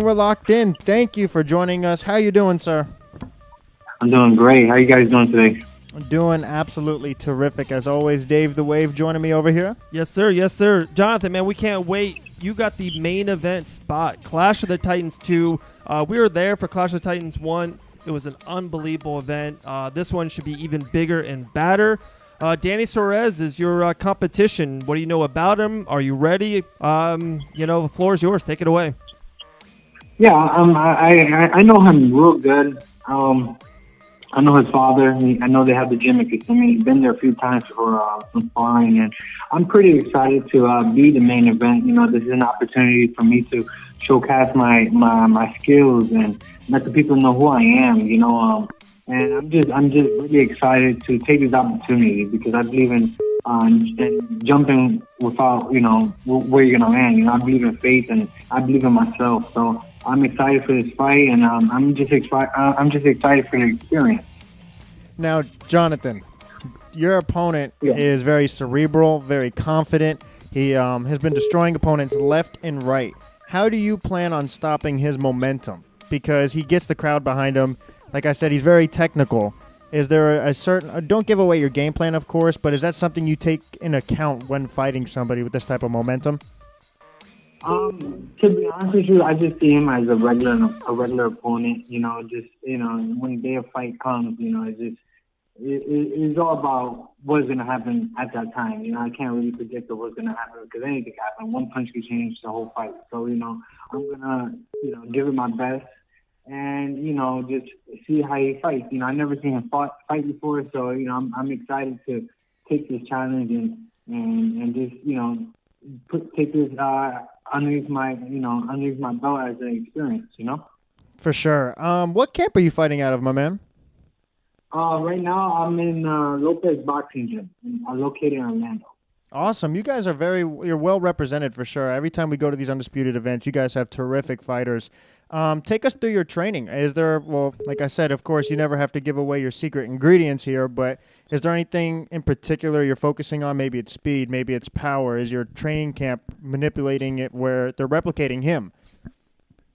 we're locked in. Thank you for joining us. How you doing, sir? I'm doing great. How you guys doing today? Doing absolutely terrific. As always, Dave the Wave joining me over here. Yes, sir. Yes, sir. Jonathan, man, we can't wait. You got the main event spot, Clash of the Titans 2. We were there for Clash of the Titans 1. It was an unbelievable event. This one should be even bigger and badder. Danny Suarez is your competition. What do you know about him? Are you ready? The floor is yours. Take it away. Yeah, I know him real good. I know his father. I know they have the gym at Kissimmee. Been there a few times for some sparring, and I'm pretty excited to be the main event. This is an opportunity for me to showcase my skills and let the people know who I am. And I'm just really excited to take this opportunity because I believe in jumping without where you're gonna land. I believe in faith and I believe in myself. So I'm excited for this fight, and I'm just excited for the experience. Now, Jonathan, your opponent is very cerebral, very confident. He has been destroying opponents left and right. How do you plan on stopping his momentum? Because he gets the crowd behind him. Like I said, he's very technical. Is there a certain... don't give away your game plan, of course, but is that something you take in account when fighting somebody with this type of momentum? To be honest with you, I just see him as a regular opponent. When the day of fight comes, it's all about what's going to happen at that time. I can't really predict what's going to happen because anything can happen. One punch can change the whole fight. So, I'm going to, give it my best and, just see how he fights. I never seen him fight before. So, I'm excited to take this challenge and just, take this, underneath my belt as an experience, For sure. What camp are you fighting out of, my man? Right now I'm in Lopez Boxing Gym. I'm located in Orlando. Awesome. You guys are you're well represented for sure. Every time we go to these Undisputed events, you guys have terrific fighters. Take us through your training. Is there, like I said, of course, you never have to give away your secret ingredients here, but is there anything in particular you're focusing on? Maybe it's speed, maybe it's power. Is your training camp manipulating it where they're replicating him?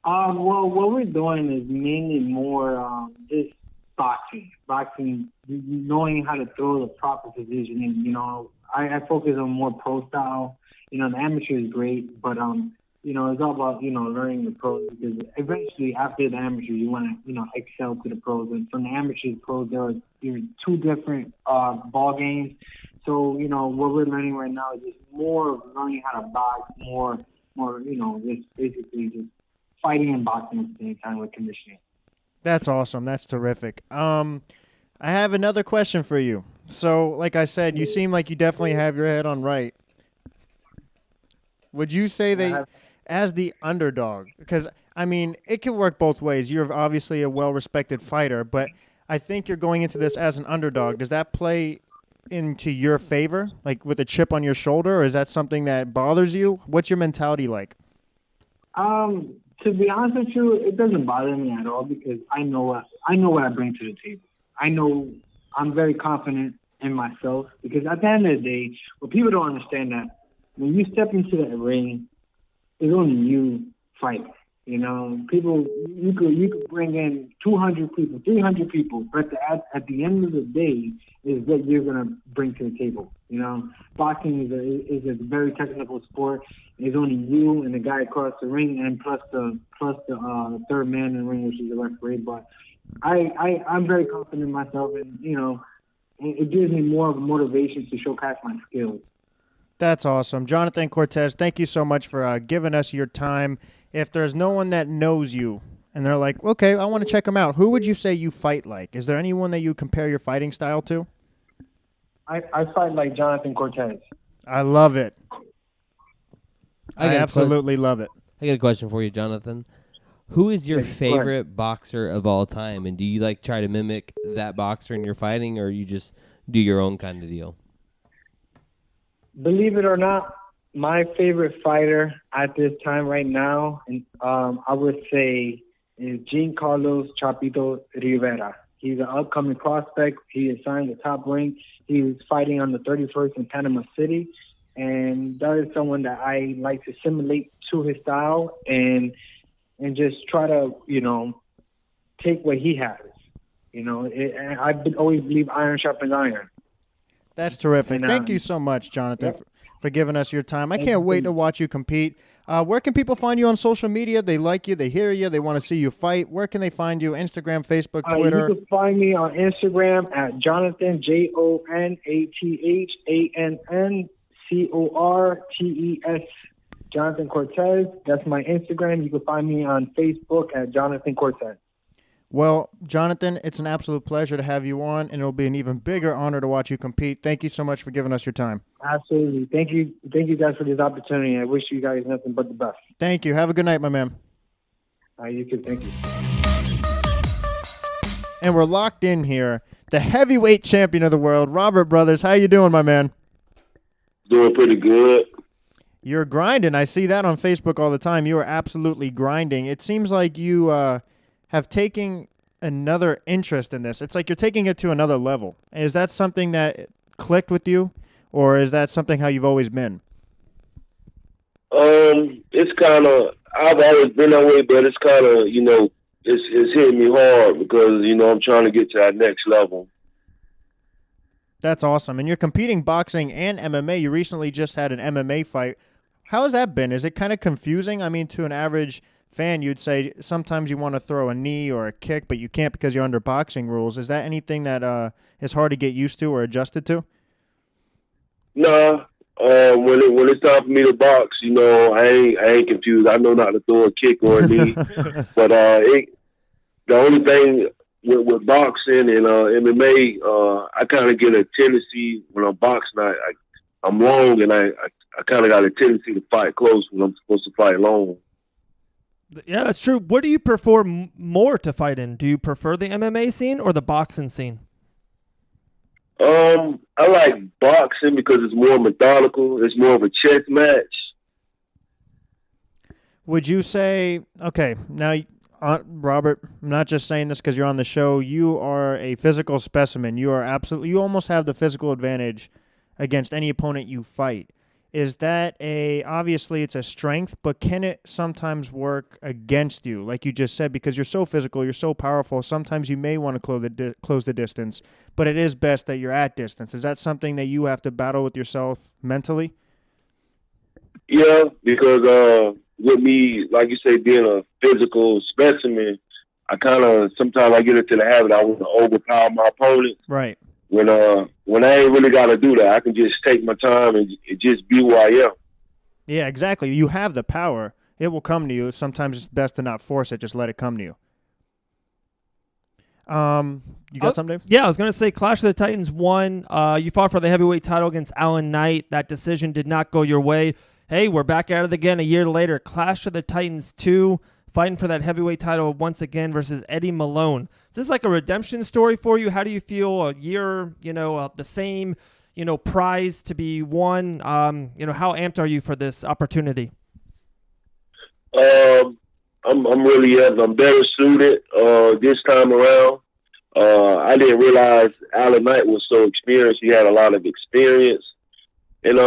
Well, what we're doing is mainly more just boxing, knowing how to throw the proper positioning. I focus on more pro style. The amateur is great, but it's all about learning the pros because eventually after the amateur you want to excel to the pros, and from the amateurs to pros there are two different ball games. So what we're learning right now is just more of learning how to box, more just basically just fighting and boxing at the same time with conditioning. That's awesome. That's terrific. I have another question for you. So, like I said, you seem like you definitely have your head on right. Would you say that as the underdog, because, it can work both ways. You're obviously a well-respected fighter, but I think you're going into this as an underdog. Does that play into your favor, like with a chip on your shoulder, or is that something that bothers you? What's your mentality like? To be honest with you, it doesn't bother me at all because I know what I bring to the table. I know I'm very confident in myself because at the end of the day, what people don't understand that when you step into that ring, it's only you fighting. People you could bring in 200 people, 300 people, but at the end of the day, is what you're gonna bring to the table. Boxing is a very technical sport. It's only you and the guy across the ring, and plus the third man in the ring, which is the referee. But I'm very confident in myself, and it gives me more of a motivation to showcase my skills. That's awesome. Jonathann Cortes, thank you so much for giving us your time. If there's no one that knows you and they're like, okay, I want to check them out, who would you say you fight like? Is there anyone that you compare your fighting style to? I fight like Jonathann Cortes. I love it. I absolutely love it. I got a question for you, Jonathan. Who is your favorite boxer of all time? And do you try to mimic that boxer in your fighting, or you just do your own kind of deal? Believe it or not, my favorite fighter at this time right now, I would say, is Giancarlo Chapito Rivera. He's an upcoming prospect. He is signed the top rank. He was fighting on the 31st in Panama City. And that is someone that I like to simulate to his style. And and just try to, take what he has. I always believe iron sharpens iron. That's terrific. And, Thank you so much, Jonathan, yep. for giving us your time. I Thank can't you. wait to watch you compete. Where can people find you on social media? They like you, they hear you, they want to see you fight. Where can they find you? Instagram, Facebook, Twitter? You can find me on Instagram at Jonathann, JonathanCortes, Jonathann Cortes. That's my Instagram. You can find me on Facebook at Jonathann Cortes. Well, Jonathan, it's an absolute pleasure to have you on, and it'll be an even bigger honor to watch you compete. Thank you so much for giving us your time. Absolutely. Thank you guys for this opportunity. I wish you guys nothing but the best. Thank you. Have a good night, my man. You too. Thank you. And we're locked in here. The heavyweight champion of the world, Robert Brothers. How you doing, my man? Doing pretty good. You're grinding. I see that on Facebook all the time. You are absolutely grinding. It seems like you have taken another interest in this. It's like you're taking it to another level. Is that something that clicked with you, or is that something how you've always been? It's kind of, I've always been that way, but it's kind of, it's hitting me hard because, I'm trying to get to that next level. That's awesome. And you're competing boxing and MMA. You recently just had an MMA fight. How has that been? Is it kind of confusing? I mean, to an average fan, you'd say sometimes you want to throw a knee or a kick, but you can't because you're under boxing rules. Is that anything that is hard to get used to or adjusted to? Nah. When it's time for me to box, I ain't confused. I know not to throw a kick or a knee. But the only thing with boxing and MMA, I kind of get a tendency when I'm boxing. I'm long, and I kind of got a tendency to fight close when I'm supposed to fight long. Yeah, that's true. What do you prefer more to fight in? Do you prefer the MMA scene or the boxing scene? I like boxing because it's more methodical. It's more of a chess match. Would you say, okay, now, Robert, I'm not just saying this because you're on the show. You are a physical specimen. You you almost have the physical advantage against any opponent you fight. Is that obviously it's a strength, but can it sometimes work against you, like you just said, because you're so physical, you're so powerful, sometimes you may want to close the distance, but it is best that you're at distance. Is that something that you have to battle with yourself mentally? Yeah, because with me, like you say, being a physical specimen, sometimes I get into the habit, I want to overpower my opponent. Right. When I ain't really got to do that, I can just take my time and just be who I am. Yeah, exactly. You have the power. It will come to you. Sometimes it's best to not force it. Just let it come to you. You got something, Dave? Yeah, I was going to say Clash of the Titans 1. You fought for the heavyweight title against Alan Knight. That decision did not go your way. Hey, we're back at it again a year later. Clash of the Titans 2. Fighting for that heavyweight title once again versus Eddie Malone. Is this like a redemption story for you? How do you feel a year, the same, prize to be won? How amped are you for this opportunity? I'm really I'm better suited this time around. I didn't realize Alan Knight was so experienced. He had a lot of experience, and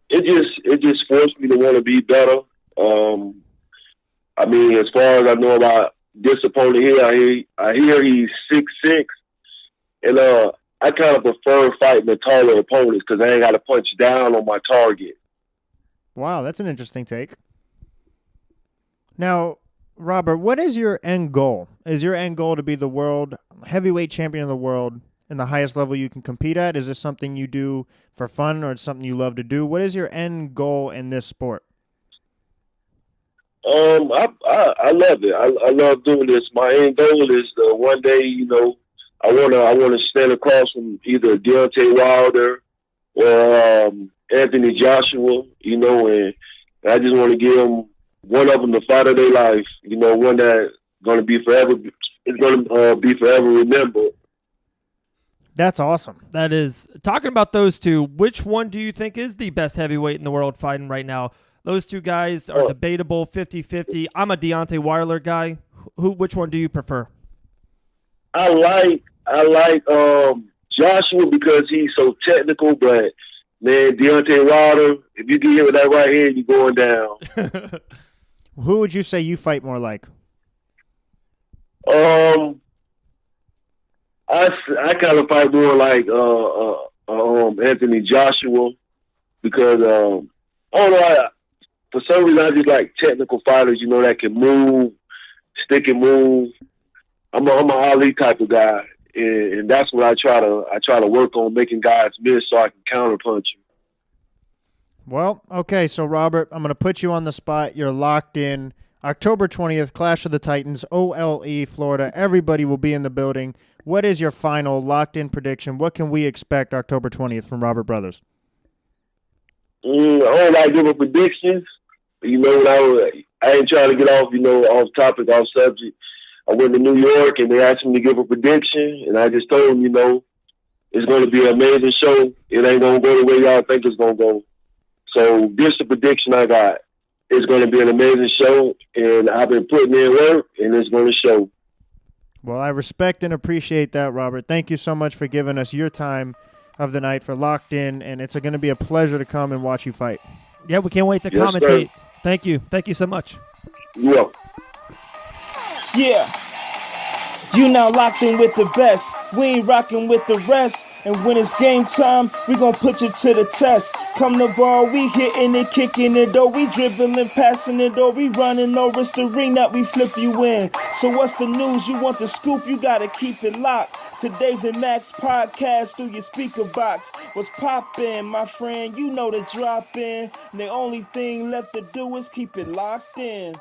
it just forced me to want to be better. I mean, as far as I know about this opponent here, I hear he's 6'6", and I kind of prefer fighting the taller opponents because I ain't got to punch down on my target. Wow, that's an interesting take. Now, Robert, what is your end goal? Is your end goal to be the world heavyweight champion of the world in the highest level you can compete at? Is this something you do for fun or it's something you love to do? What is your end goal in this sport? I love it. I love doing this. My end goal is one day, I wanna stand across from either Deontay Wilder or Anthony Joshua, and I just want to give them one of them the fight of their life. One that gonna be forever. It's gonna be forever remembered. That's awesome. That is. Talking about those two, which one do you think is the best heavyweight in the world fighting right now? Those two guys are debatable, 50-50. I'm a Deontay Wilder guy. Which one do you prefer? I like Joshua because he's so technical, but man, Deontay Wilder, if you get hit with that right hand, you're going down. Who would you say you fight more like? I kind of fight more like Anthony Joshua because I don't know. For some reason, I just like technical fighters. That can move, stick and move. I'm an Ali type of guy, and that's what I try to work on, making guys miss so I can counterpunch them. Well, okay, so Robert, I'm going to put you on the spot. You're locked in. October 20th, Clash of the Titans, OLE, Florida. Everybody will be in the building. What is your final locked-in prediction? What can we expect October 20th from Robert Brothers? I don't like giving predictions. When I ain't trying to get off, off topic, off subject. I went to New York, and they asked me to give a prediction, and I just told them, it's going to be an amazing show. It ain't going to go the way y'all think it's going to go. So this is the prediction I got. It's going to be an amazing show, and I've been putting in work, and it's going to show. Well, I respect and appreciate that, Robert. Thank you so much for giving us your time of the night for Locked In, and it's going to be a pleasure to come and watch you fight. Yeah, we can't wait to commentate. Sir. Thank you. Thank you so much. Yeah. Yeah. You now locked in with the best. We ain't rocking with the rest. And when it's game time, we gon' put you to the test. Come the ball, we hitting it, kicking it, or we dribbling, passing it, or we running, or it's the ring that we flip you in. So what's the news? You want the scoop? You gotta keep it locked. To David Max podcast through your speaker box. What's poppin', my friend? You know the drop in. And the only thing left to do is keep it locked in.